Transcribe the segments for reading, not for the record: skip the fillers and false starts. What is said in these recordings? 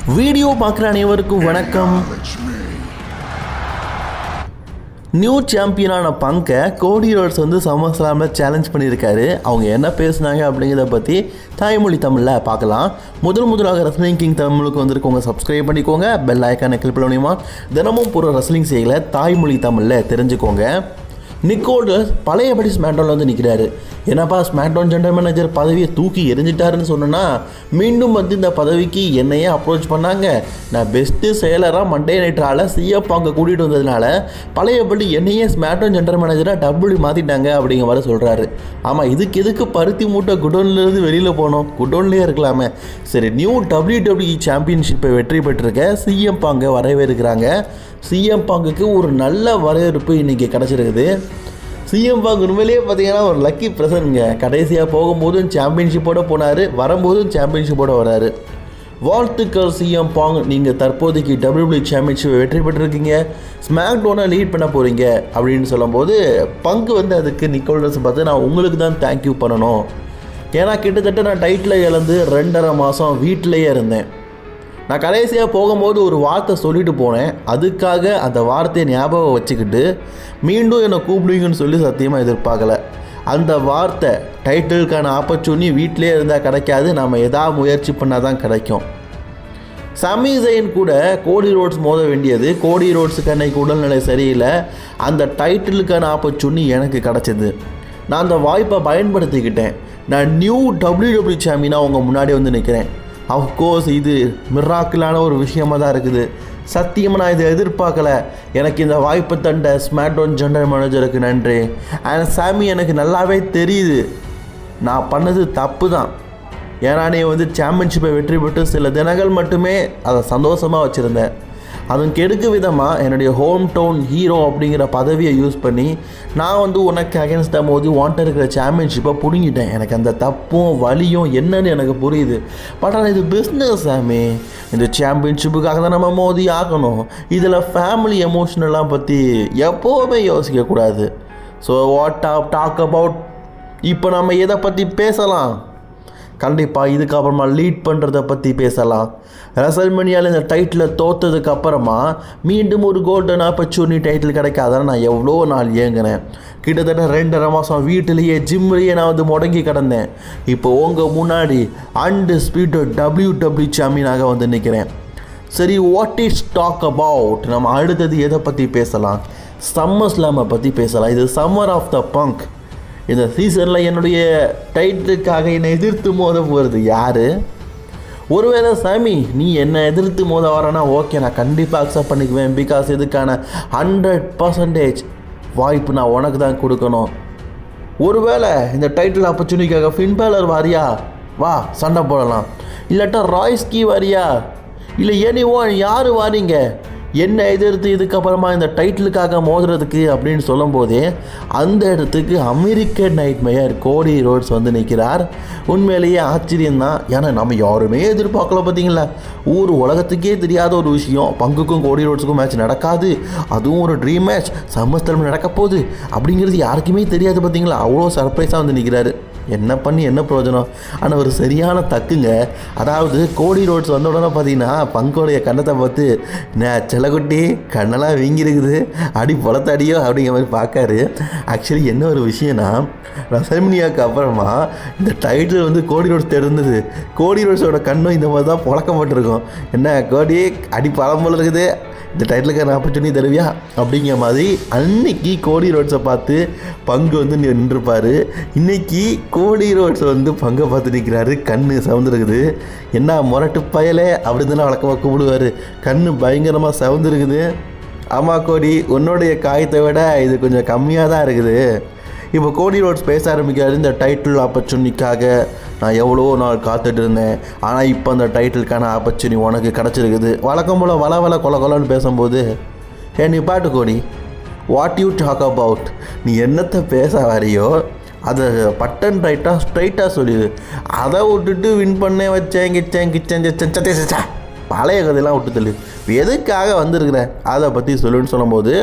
Video பார்க்குற அனைவருக்கும் வணக்கம். நியூ சாம்பியனான பங்கை கோடி ரோட்ஸ் வந்து சம்மர்ஸ்லாமில் சேலஞ்ச் பண்ணியிருக்காரு. அவங்க என்ன பேசுனாங்க அப்படிங்கிறத பற்றி தாய்மொழி தமிழில் பார்க்கலாம். முதலாக ரெஸ்லிங் கிங் தமிழுக்கு வந்திருக்கவங்க சப்ஸ்கிரைப் பண்ணிக்கோங்க. பெல் ஐக்கானை கிளிக் பண்ணி தினமும் போகிற ரெஸ்லிங் செய்யலை தாய்மொழி தமிழில் தெரிஞ்சுக்கோங்க. நிக்கோல்டஸ் பழையபடி ஸ்மாக்டவுனில் வந்து நிற்கிறாரு. என்னப்பா ஸ்மாக்டவுன் ஜெனரல் மேனேஜர் பதவியை தூக்கி எரிஞ்சிட்டாருன்னு சொன்னேன்னா மீண்டும் வந்து இந்த பதவிக்கு என்னையே அப்ரோச் பண்ணாங்க. நான் பெஸ்ட்டு செயலராக மண்டே நைட்ரால் சிஎஃப் அங்கே கூட்டிகிட்டு வந்ததுனால பழையபடி என்னையே ஸ்மாக்டவுன் ஜெனரல் மேனேஜராக டபுள் மாற்றிட்டாங்க அப்படிங்கிற மாதிரி சொல்கிறாரு. ஆமாம், இதுக்கு எதுக்கு பருத்தி மூட்டை குடோன்லேருந்து வெளியில் போனோம்? குடோன்லேயே இருக்கலாமே. சரி, நியூ WWE சாம்பியன்ஷிப்பை வெற்றி பெற்றிருக்க சிஎம் பாங்க வரவேற்கிறாங்க. சிஎம் பாங்குக்கு ஒரு நல்ல வரவேற்பு இன்றைக்கி கிடச்சிருக்குது. சிஎம் பாங்க் உண்மையிலேயே பார்த்தீங்கன்னா ஒரு லக்கி ப்ரெசன்ட்ங்க. கடைசியாக போகும்போதும் சாம்பியன்ஷிப்போடு போனார், வரும்போதும் சாம்பியன்ஷிப்போடு வராரு. வாழ்த்துக்கள் சிஎம் பாங், நீங்கள் தற்போதைக்கு WWE சாம்பியன்ஷிப்பை வெற்றி பெற்றிருக்கீங்க, ஸ்மாக்டவுனை லீட் பண்ண போகிறீங்க அப்படின்னு சொல்லும்போது பங்கு வந்து அதுக்கு நிக்கோல்டஸ் பார்த்து நான் உங்களுக்கு தான் தேங்க்யூ பண்ணணும். ஏன்னா கிட்டத்தட்ட நான் டைட்டில் இழந்து 2.5 மாதம் வீட்டிலையே இருந்தேன். நான் கடைசியாக போகும்போது ஒரு வார்த்தை சொல்லிட்டு போனேன். அதுக்காக அந்த வார்த்தையை ஞாபகம் வச்சுக்கிட்டு மீண்டும் என்னை கூப்பிடுவீங்கன்னு சொல்லி சத்தியமாக எதிர்பார்க்கல. அந்த வார்த்தை டைட்டிலுக்கான ஆப்பர்ச்சுனிட்டி வீட்டிலே இருந்தால் கிடைக்காது, நம்ம எதாவது முயற்சி பண்ணால் தான் கிடைக்கும். சமி ஜெயின் கூட கோடி ரோட்ஸ் மோத வேண்டியது. கோடி ரோட்ஸுக்கு அன்னைக்கு உடல்நிலை சரியில்லை. அந்த டைட்டிலுக்கான ஆப்பர்ச்சுனிட்டி எனக்கு கிடச்சிது. நான் அந்த வாய்ப்பை பயன்படுத்திக்கிட்டேன். நான் நியூ WWE சாம்பியனாக அவங்க முன்னாடி வந்து நிற்கிறேன். அஃப்கோர்ஸ் இது மிராக்கிளான ஒரு விஷயமாக தான் இருக்குது. சத்தியமாக நான் இதை எதிர்பார்க்கல. எனக்கு இந்த வாய்ப்பு தண்ட ஸ்மாக்டவுன் ஜெனரல் மேனேஜருக்கு நன்றி. அண்ட் சாமி, எனக்கு நல்லாவே தெரியுது நான் பண்ணது தப்பு தான். ஏன்னா நீ வந்து சாம்பியன்ஷிப்பை வெற்றி பெற்று சில தினங்கள் மட்டுமே அதை சந்தோஷமாக வச்சுருந்தேன். அதுவும் கெடுக்க விதமாக என்னுடைய ஹோம் டவுன் ஹீரோ அப்படிங்கிற பதவியை யூஸ் பண்ணி நான் வந்து உனக்கு அகேன்ஸ்டாக மோதி வாண்ட இருக்கிற சாம்பியன்ஷிப்பை பிடுங்கிட்டேன். எனக்கு அந்த தப்பும் வலியும் என்னன்னு எனக்கு புரியுது. பட் ஆனால் இது பிஸ்னஸ் சாமி. இந்த சாம்பியன்ஷிப்புக்காக தான் நம்ம மோதி ஆகணும். இதில் ஃபேமிலி எமோஷனெல்லாம் பற்றி எப்போவுமே யோசிக்கக்கூடாது. ஸோ வாட் டாக் அபவுட், இப்போ நம்ம எதை பற்றி பேசலாம்? கண்டிப்பாக இதுக்கப்புறமா லீட் பண்ணுறதை பற்றி பேசலாம். ரெசல்மேனியாவில் இந்த டைட்டில் தோற்றதுக்கு அப்புறமா மீண்டும் ஒரு கோல்டன் ஆப்பர்ச்சுனிட்டி டைட்டில் கிடைக்காதான் நான் எவ்வளோ நாள் ஏங்கினேன். கிட்டத்தட்ட 2.5 மாதம் வீட்டிலேயே ஜிம்லேயே நான் வந்து முடங்கி கிடந்தேன். இப்போ உங்கள் முன்னாடி அன்டிஸ்பியூட்டட் WWE சாம்பியனாக வந்து நிற்கிறேன். சரி, வாட் இஸ் டாக் அபவுட்? நம்ம அடுத்தது எதை பற்றி பேசலாம்? சம்மர் ஸ்லாமை பற்றி பேசலாம். இது சம்மர் ஆஃப் த பங்க். இந்த சீசனில் என்னுடைய டைட்டிலுக்காக என்னை எதிர்த்து மோத போகிறது யார்? ஒருவேளை சாமி நீ என்னை எதிர்த்து மோத வரேன்னா ஓகே, நான் கண்டிப்பாக அக்செப்ட் பண்ணிக்குவேன். பிகாஸ் இதுக்கான 100% வாய்ப்பு நான் உனக்கு தான் கொடுக்கணும். ஒருவேளை இந்த டைட்டில் ஆப்பர்ச்சுனிட்டிக்காக ஃபின் பேலர் வாரியா, வா சண்டை போடலாம். இல்லாட்டா ராய்ஸ்கி வாரியா, இல்லை எனிஒன் யார் வாரீங்க என்னை எதிர்த்து இதுக்கப்புறமா இந்த டைட்டிலுக்காக மோதுறதுக்கு அப்படின்னு சொல்லும்போதே அந்த இடத்துக்கு அமெரிக்கன் நைட்மேயர் கோடி ரோட்ஸ் வந்து நிற்கிறார். உண்மையிலேயே ஆச்சரியம்தான். ஏன்னா நம்ம யாருமே எதிர்பார்க்கல. பார்த்தீங்களா, ஊர் உலகத்துக்கே தெரியாத ஒரு விஷயம். பங்குக்கும் கோடி ரோட்ஸுக்கும் மேட்ச் நடக்காது, அதுவும் ஒரு ட்ரீம் மேட்ச் சம்மஸ்தலம் நடக்க போகுது அப்படிங்கிறது யாருக்குமே தெரியாது. பார்த்தீங்களா, அவ்வளோ சர்ப்ரைஸாக வந்து நிற்கிறாரு. என்ன பண்ணி என்ன பிரயோஜனம்? ஆனால் ஒரு சரியான தக்குங்க. அதாவது கோடி ரோட்ஸ் வந்த உடனே பார்த்தீங்கன்னா பங்கோடைய கண்ணத்தை பார்த்து நான் செல்லக்குட்டி கண்ணெல்லாம் வீங்கிருக்குது, அடி பொலத்த அடியோ அப்படிங்கிற மாதிரி பார்க்காரு. ஆக்சுவலி என்ன ஒரு விஷயம்னா, ரெசல்மேனியாவுக்கு அப்புறமா இந்த டைட்டில் வந்து கோடி ரோட்ஸ் தெரிந்தது. கோடி ரோட்ஸோட கண்ணும் இந்த மாதிரி தான் புழக்கப்பட்டிருக்கும். என்ன கோடி அடி பழம் போல இருக்குது, இந்த டைட்டிலுக்கான ஆப்பர்ச்சுனிட்டி தருவியா அப்படிங்கிற மாதிரி அன்னைக்கு கோடி ரோட்ஸை பார்த்து பங்கு வந்து நின்றுப்பார். இன்றைக்கி கோடி ரோட்ஸ் வந்து பங்கை பார்த்து நிற்கிறாரு. கண்ணு சவுந்துருக்குது. என்ன முரட்டு பயலே அப்படி தானே வழக்கமாக கூப்பிடுவார். கண்ணு பயங்கரமாக சவுந்துருக்குது. ஆமாம் கோடி, உன்னுடைய காயத்தை விட இது கொஞ்சம் கம்மியாக தான் இருக்குது. இப்போ கோடி ரோட்ஸ் பேச ஆரம்பிக்கிறாரு. இந்த டைட்டில் ஆப்பர்ச்சுனிட்டிக்காக நான் எவ்வளோ நாள் காத்துட்டு இருந்தேன், ஆனால் இப்போ அந்த டைட்டிலுக்கான ஆப்பர்ச்சுனிட்டி உனக்கு கிடச்சிருக்குது. வழக்கம் போல் வள கொலன்னு பேசும்போது நீ பாட்டு கோடி, வாட் யூ டாக் அபவுட்? நீ என்னத்தை பேச வரையோ அதை பட்டன் ரைட்டாக ஸ்ட்ரைட்டாக சொல்லிடு. அதை விட்டுட்டு வின் பண்ண வச்சேன் கிச்சேன் பழைய கதையெல்லாம் விட்டு தள்ளு. எதுக்காக வந்திருக்கிற அதை பற்றி சொல்லுன்னு சொல்லும்போது,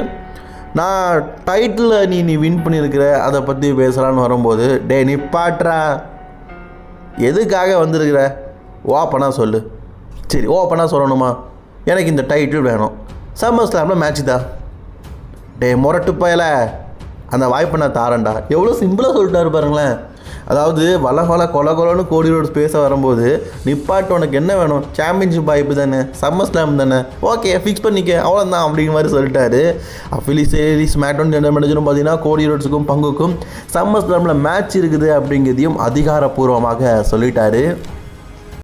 நான் டைட்டிலில் நீ வின் பண்ணியிருக்கிற அதை பற்றி பேசலான்னு வரும்போது, டே நிப்பாட்றா, எதுக்காக வந்திருக்கிற? வா பணம் சொல்லு. சரி ஓப்பனாக சொல்லணுமா, எனக்கு இந்த டைட்டில் வேணும், சம்மர் ஸ்லாமில் மேட்ச் தான். டே முரட்டு பயல, அந்த வாய்ப்பை நான் தாரேன்டா. எவ்வளோ சிம்பிளாக சொல்லிட்டாரு பாருங்களேன். அதாவது கொலன்னு கோடி ரோட்ஸ் பேச வரும்போது, நிப்பாட்டு உனக்கு என்ன வேணும், சாம்பியன்ஷிப் வாய்ப்பு தானே, சம்மர் ஸ்லாம் தானே, ஓகே ஃபிக்ஸ் பண்ணிக்க அவ்வளோதான் அப்படிங்கிற மாதிரி சொல்லிட்டாரு. அஃபிலியேட்ஸ் ஸ்மாக்டவுன் ஜெனரல் மேனேஜரும் பார்த்தீங்கன்னா கோடி ரோட்ஸுக்கும் பங்குக்கும் சம்மர் ஸ்லாமில் மேட்ச் இருக்குது அப்படிங்கிறதையும் அதிகாரப்பூர்வமாக சொல்லிட்டாரு.